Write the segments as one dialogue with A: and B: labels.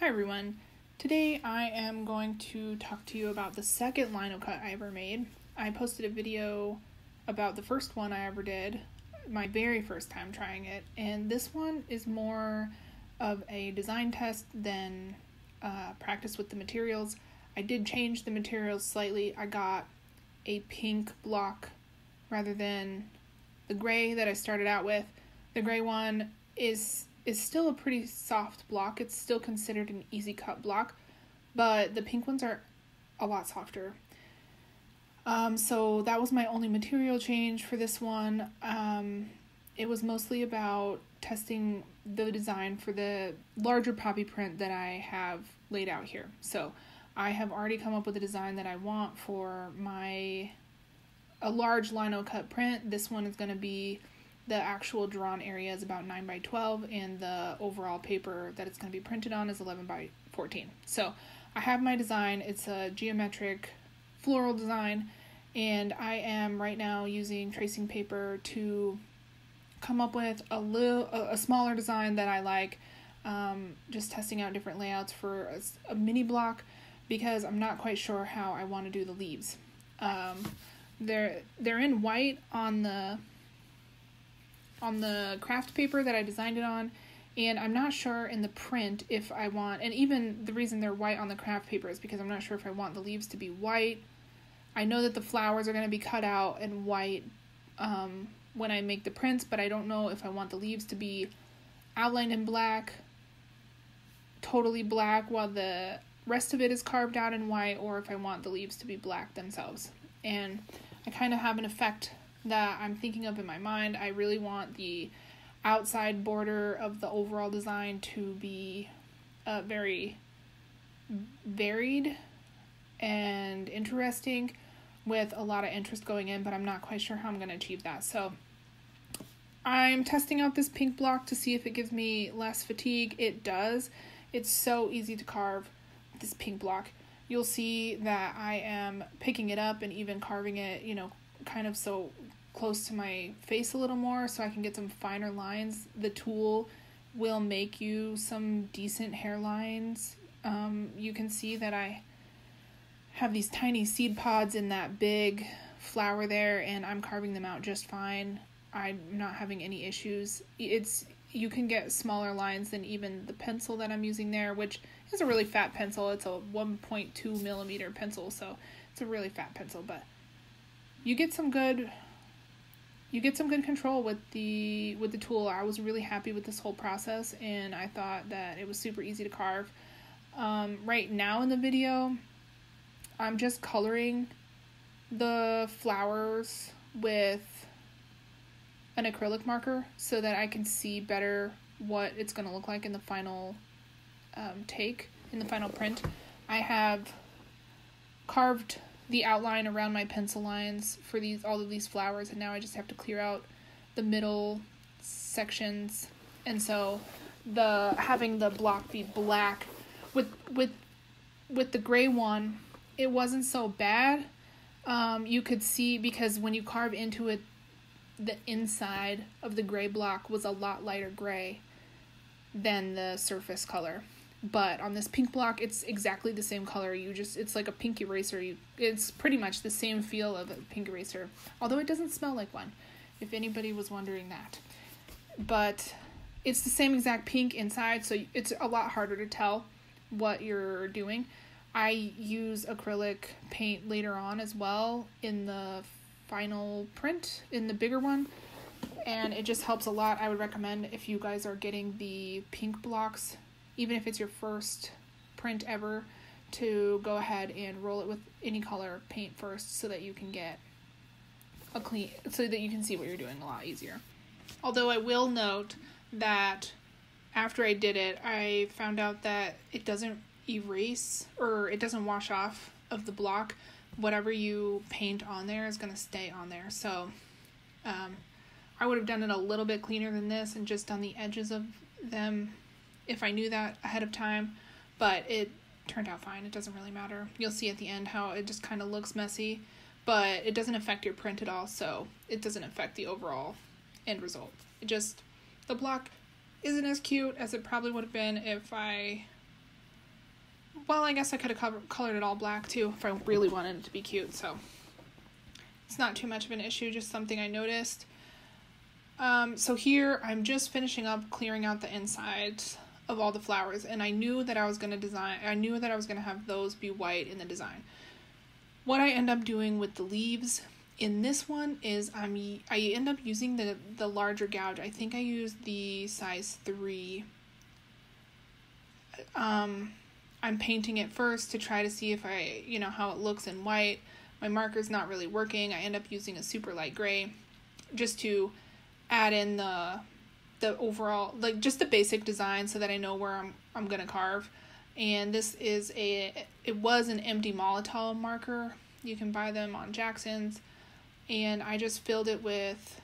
A: Hi everyone. Today I am going to talk to you about the second Linocut I ever made. I posted a video about the first one I ever did, my very first time trying it, and this one is more of a design test than practice with the materials. I did change the materials slightly. I got a pink block rather than the gray that I started out with. The gray one is still a pretty soft block. It's still considered an easy cut block, but the pink ones are a lot softer. So that was my only material change for this one. It was mostly about testing the design for the larger poppy print that I have laid out here. So I have already come up with a design that I want for a large Linocut print. This one is going to be the actual drawn area is about 9 by 12, and the overall paper that it's going to be printed on is 11 by 14. So I have my design. It's a geometric floral design, and I am right now using tracing paper to come up with a smaller design that I like. Just testing out different layouts for a mini block because I'm not quite sure how I want to do the leaves. They're in white on the craft paper that I designed it on, and I'm not sure in the print if I want, and even the reason they're white on the craft paper is because I'm not sure if I want the leaves to be white. I know that the flowers are going to be cut out in white when I make the prints, but I don't know if I want the leaves to be outlined in black, totally black, while the rest of it is carved out in white, or if I want the leaves to be black themselves. And I kind of have an effect that I'm thinking of in my mind. I really want the outside border of the overall design to be very varied and interesting, with a lot of interest going in, but I'm not quite sure how I'm going to achieve that. So I'm testing out this pink block to see if it gives me less fatigue. It does. It's so easy to carve this pink block. You'll see that I am picking it up and even carving it, kind of so close to my face a little more so I can get some finer lines. The tool will make you some decent hairlines. You can see that I have these tiny seed pods in that big flower there, and I'm carving them out just fine. I'm not having any issues. You can get smaller lines than even the pencil that I'm using there, which is a really fat pencil. It's a 1.2 millimeter pencil, so it's a really fat pencil, but you get some good control with the tool. I was really happy with this whole process, and I thought that it was super easy to carve. Right now in the video, I'm just coloring the flowers with an acrylic marker so that I can see better what it's going to look like in the final in the final print. I have carved the outline around my pencil lines for all of these flowers, and now I just have to clear out the middle sections. And so having the block be black with the gray one, it wasn't so bad. You could see, because when you carve into it, the inside of the gray block was a lot lighter gray than the surface color. But on this pink block, it's exactly the same color. It's like a pink eraser. It's pretty much the same feel of a pink eraser, although it doesn't smell like one, if anybody was wondering that. But it's the same exact pink inside, so it's a lot harder to tell what you're doing. I use acrylic paint later on as well in the final print, in the bigger one, and it just helps a lot. I would recommend, if you guys are getting the pink blocks, even if it's your first print ever, to go ahead and roll it with any color paint first so that you can get so that you can see what you're doing a lot easier. Although I will note that after I did it, I found out that it doesn't erase, or it doesn't wash off of the block. Whatever you paint on there is going to stay on there. So I would have done it a little bit cleaner than this and just done the edges of them if I knew that ahead of time, but it turned out fine. It doesn't really matter. You'll see at the end how it just kind of looks messy, but it doesn't affect your print at all, so it doesn't affect the overall end result. The block isn't as cute as it probably would have been if I well, I guess I could have colored it all black too if I really wanted it to be cute, so it's not too much of an issue, just something I noticed. So here I'm just finishing up clearing out the insides of all the flowers, and I knew that I was going to have those be white in the design. What I end up doing with the leaves in this one is I end up using the larger gouge. I think I used the size 3. I'm painting it first to try to see if how it looks in white. My marker's not really working. I end up using a super light gray just to add in the overall, like, just the basic design so that I know where I'm gonna carve. And this is it was an empty Molotow marker. You can buy them on Jackson's, and I just filled it with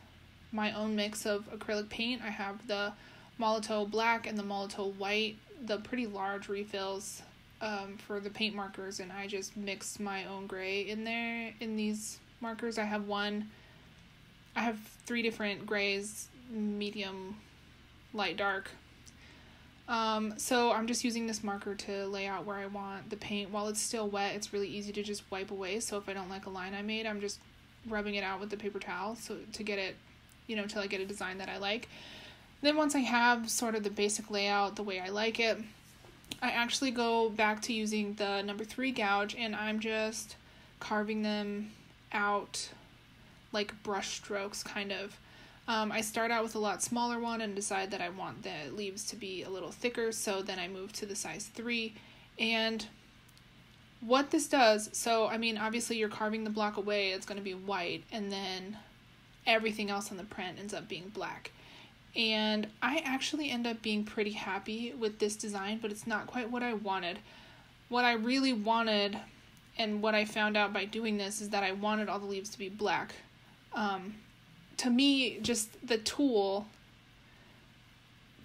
A: my own mix of acrylic paint. I have the Molotow black and the Molotow white, the pretty large refills for the paint markers, and I just mixed my own gray in there in these markers. I have 3 different grays, medium, light, dark. So I'm just using this marker to lay out where I want the paint. While it's still wet, it's really easy to just wipe away. So if I don't like a line I made, I'm just rubbing it out with the paper towel so to get it, till I get a design that I like. Then once I have sort of the basic layout the way I like it, I actually go back to using the number 3 gouge, and I'm just carving them out like brush strokes, kind of. I start out with a lot smaller one and decide that I want the leaves to be a little thicker, so then I move to the size 3. And what this does, so I mean, obviously you're carving the block away, it's going to be white, and then everything else on the print ends up being black. And I actually end up being pretty happy with this design, but it's not quite what I wanted. What I really wanted, and what I found out by doing this, is that I wanted all the leaves to be black. To me, just the tool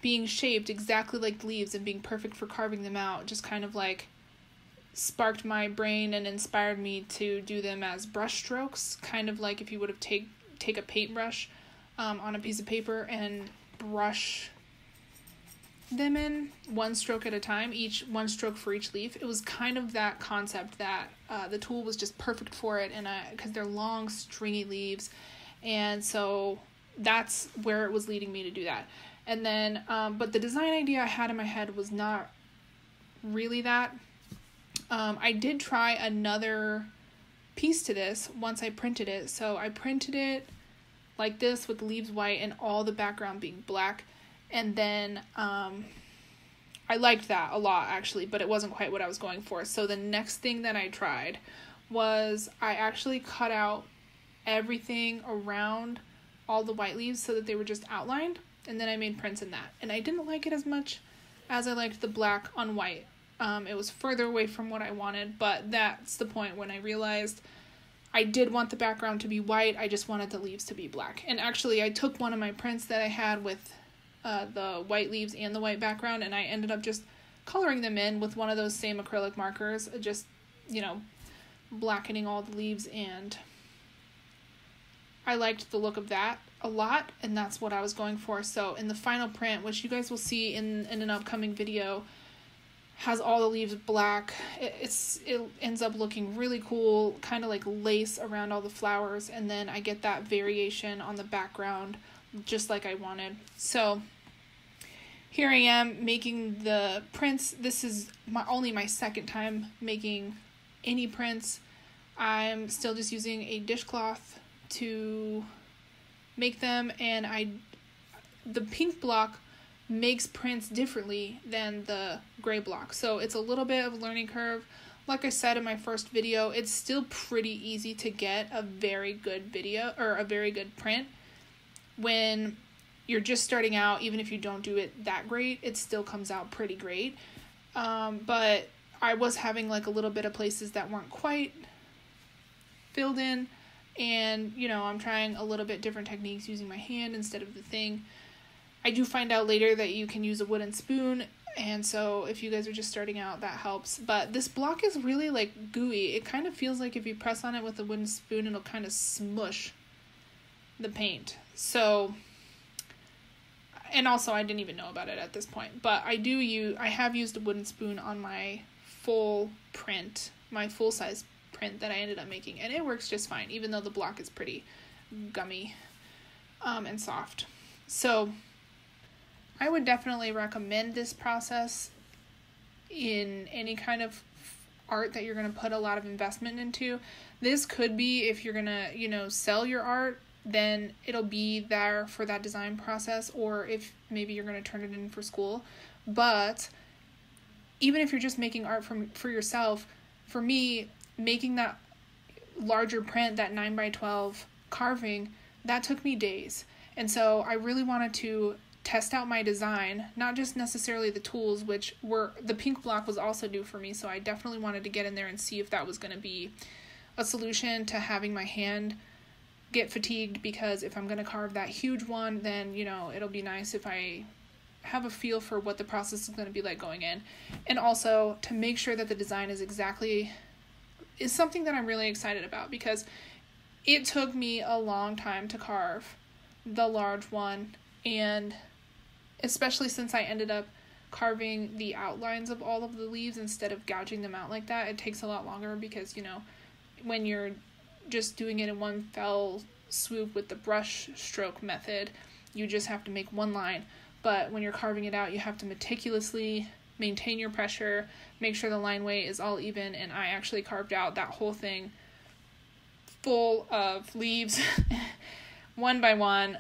A: being shaped exactly like the leaves and being perfect for carving them out just kind of like sparked my brain and inspired me to do them as brush strokes, kind of like if you would have take a paintbrush on a piece of paper and brush them in one stroke at a time, one stroke for each leaf. It was kind of that concept that the tool was just perfect for it, and because they're long, stringy leaves, and so that's where it was leading me to do that. And then, but the design idea I had in my head was not really that. I did try another piece to this once I printed it. So I printed it like this with the leaves white and all the background being black. And then I liked that a lot, actually, but it wasn't quite what I was going for. So the next thing that I tried was I actually cut out everything around all the white leaves so that they were just outlined. And then I made prints in that. And I didn't like it as much as I liked the black on white. It was further away from what I wanted, but that's the point when I realized I did want the background to be white. I just wanted the leaves to be black. And actually, I took one of my prints that I had with the white leaves and the white background, and I ended up just coloring them in with one of those same acrylic markers, just, blackening all the leaves, and I liked the look of that a lot, and that's what I was going for. So in the final print, which you guys will see in an upcoming video, has all the leaves black. It ends up looking really cool, kind of like lace around all the flowers, and then I get that variation on the background just like I wanted. So here I am making the prints. This is only my second time making any prints. I'm still just using a dishcloth to make them, and the pink block makes prints differently than the gray block, so it's a little bit of a learning curve. Like I said in my first video, it's still pretty easy to get a very good video or a very good print when you're just starting out. Even if you don't do it that great, it still comes out pretty great. But I was having like a little bit of places that weren't quite filled in, and I'm trying a little bit different techniques using my hand instead of the thing. I do find out later that you can use a wooden spoon, and so if you guys are just starting out, that helps. But this block is really like gooey. It kind of feels like if you press on it with a wooden spoon, it'll kind of smush the paint. So, and also I didn't even know about it at this point, but I have used a wooden spoon on my full print, my full-size print that I ended up making, and it works just fine, even though the block is pretty gummy and soft. So I would definitely recommend this process in any kind of art that you're going to put a lot of investment into. This could be, if you're going to, sell your art, then it'll be there for that design process, or if maybe you're going to turn it in for school. But even if you're just making art for yourself, for me, making that larger print, that 9x12 carving, that took me days. And so I really wanted to test out my design, not just necessarily the tools, which were, the pink block was also new for me, so I definitely wanted to get in there and see if that was going to be a solution to having my hand get fatigued, because if I'm going to carve that huge one, then, it'll be nice if I have a feel for what the process is going to be like going in. And also to make sure that the design is something that I'm really excited about, because it took me a long time to carve the large one, and especially since I ended up carving the outlines of all of the leaves instead of gouging them out like that, it takes a lot longer, because, when you're just doing it in one fell swoop with the brush stroke method, you just have to make one line. But when you're carving it out, you have to meticulously maintain your pressure, make sure the line weight is all even, and I actually carved out that whole thing full of leaves one by one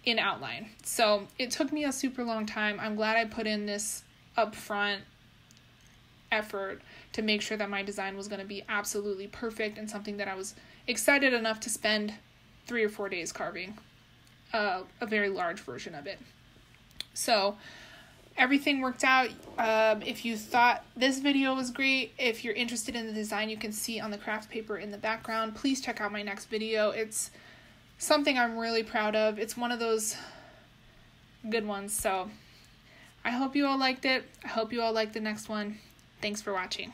A: in outline. So it took me a super long time. I'm glad I put in this upfront effort to make sure that my design was going to be absolutely perfect, and something that I was excited enough to spend 3 or 4 days carving a very large version of it. So everything worked out. If you thought this video was great, if you're interested in the design you can see on the craft paper in the background, please check out my next video. It's something I'm really proud of. It's one of those good ones. So I hope you all liked it. I hope you all like the next one. Thanks for watching.